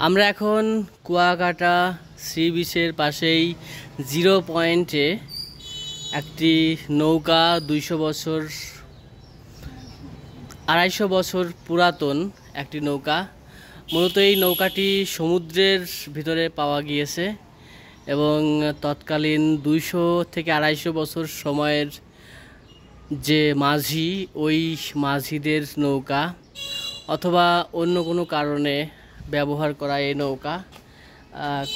আমরা এখন কুয়াকাটা সি বিচের পাশেই 0 পয়েন্টে একটি নৌকা 200 বছর 250 বছর পুরাতন একটি নৌকা। মূলত এই নৌকাটি সমুদ্রের ভিতরে পাওয়া গিয়েছে এবং তৎকালীন 200 থেকে 250 বছর সময়ের যে মাঝি, ওই মাঝিদের নৌকা অথবা অন্য কোনো কারণে ব্যবহার করা এই নৌকা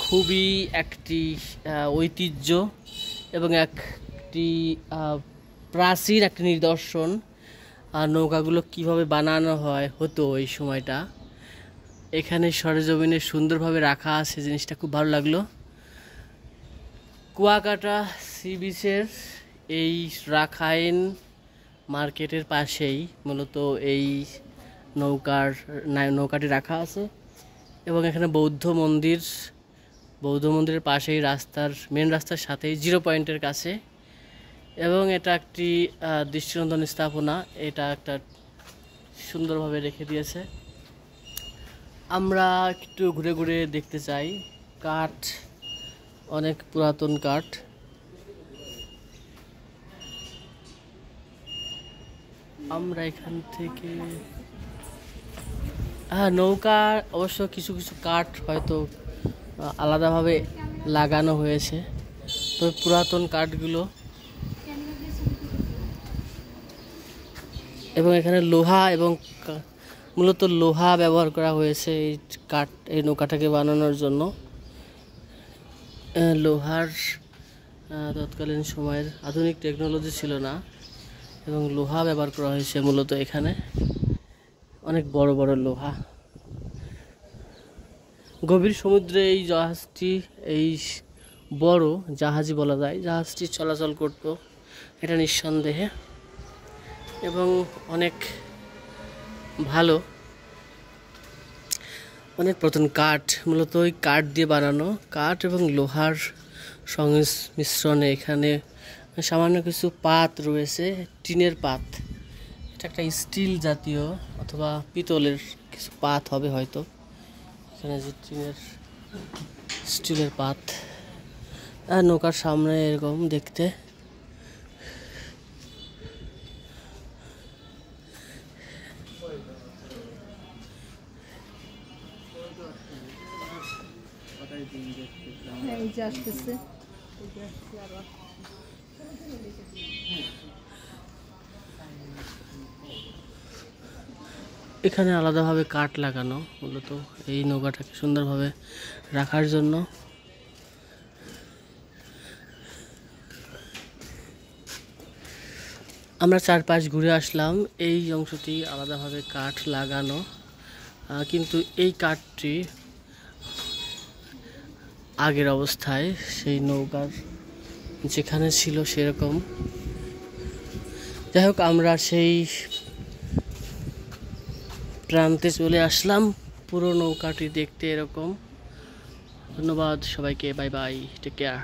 খুবই একটি ঐতিহ্য এবং একটি প্রাচীন একটি নিদর্শন। নৌকাগুলো কিভাবে বানানো হতো ওই সময়টা এখানে সরেজমিনে সুন্দরভাবে রাখা আছে, জিনিসটা খুব ভালো লাগলো। কুয়াকাটা সি বিচের এই রাখাইন মার্কেটের পাশেই মূলত এই নৌকাটি রাখা আছে এবং এখানে বৌদ্ধ মন্দিরের পাশেই মেন রাস্তার সাথেই 0 পয়েন্টের কাছে, এবং এটা একটি দৃষ্টিনন্দন স্থাপনা। এটা একটা সুন্দরভাবে রেখে দিয়েছে। আমরা একটু ঘুরে ঘুরে দেখতে চাই। কাঠ, অনেক পুরাতন কাঠ। আমরা এখান থেকে নৌকা অবশ্য কিছু কিছু কাঠ হয়তো আলাদাভাবে লাগানো হয়েছে, তবে পুরাতন কাঠগুলো এবং এখানে লোহা এবং মূলত লোহা ব্যবহার করা হয়েছে এই নৌকাটাকে বানানোর জন্য। লোহার তৎকালীন সময়ের আধুনিক টেকনোলজি ছিল না এবং লোহা ব্যবহার করা হয়েছে মূলত এখানে, অনেক বড় বড় লোহা। গভীর সমুদ্রে এই বড় জাহাজই বলা যায়, জাহাজটি চলাচল করত, এটা নিঃসন্দেহে, এবং অনেক ভালো, অনেক পুরাতন কাঠ। মূলত ওই কাঠ দিয়ে বানানো, কাঠ এবং লোহার সংমিশ্রণে এখানে সামান্য কিছু পাত রয়েছে, টিনের পাত। এটা একটা স্টিল জাতীয় অথবা পিতলের কিছু পাত হবে হয়তো। এখানে যে স্টিলের পাত, আর নৌকার সামনে এরকম দেখতে। এখানে আলাদাভাবে কাঠ লাগানো মূলত এই নৌকাটাকে সুন্দরভাবে রাখার জন্য। আমরা চারপাশ ঘুরে আসলাম। এই অংশটি আলাদাভাবে কাঠ লাগানো, কিন্তু এই কাঠটি আগের অবস্থায় সেই নৌকার যেখানে ছিল সেরকম। যাই হোক, আমরা সেই প্রান্তে চলে আসলাম পুরো নৌকাটি দেখতে এরকম। ধন্যবাদ সবাইকে, বাই বাই, টেক কেয়ার।